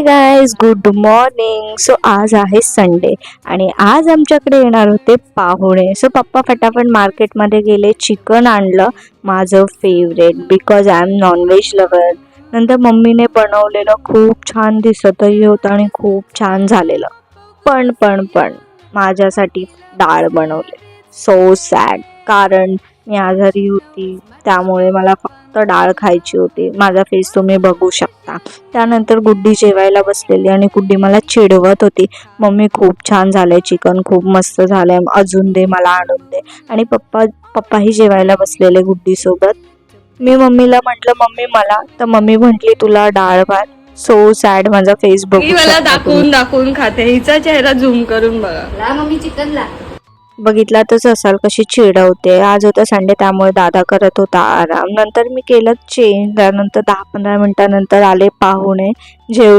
Guys, good morning. So आज आहे Sunday आणि आज आमच्याकडे येणार होते पाहुणे. सो पप्पा फटाफट मार्केटमध्ये गेले, चिकन आणलं, माझं favourite because I am non veg lover. नंतर मम्मीने बनवलेलं खूप छान दिसतही होतं आणि खूप छान झालेलं. पण माझ्यासाठी डाळ बनवले. सो सॅड, कारण मी आजारी होती त्यामुळे मला फक्त डाळ खायची होती. माझा फेस तुम्ही बघू शकता. त्यानंतर गुड्डी जेवायला बसलेली आणि गुड्डी मला चिडवत होती, मम्मी खूप छान झालंय चिकन, खूप मस्त झालंय, अजून दे, मला आणून दे. आणि पप्पाही जेवायला बसलेले गुड्डीसोबत. मी मम्मीला म्हटलं मम्मी मला, तर मम्मी म्हटली तुला डाळ भात. सो सॅड, माझा फेस बघू मला शकता तुम्ही. दाखवून खाते, हिचा चेहरा झूम करून बघा. मम्मी चिकन ला बघितलातच असाल कशी चिडवते. आज होता संडे त्यामुळे दादा करत होता आराम. नंतर मी केलं चेंज. त्यानंतर 10-15 मिनिटानंतर आले पाहुणे, जेवले.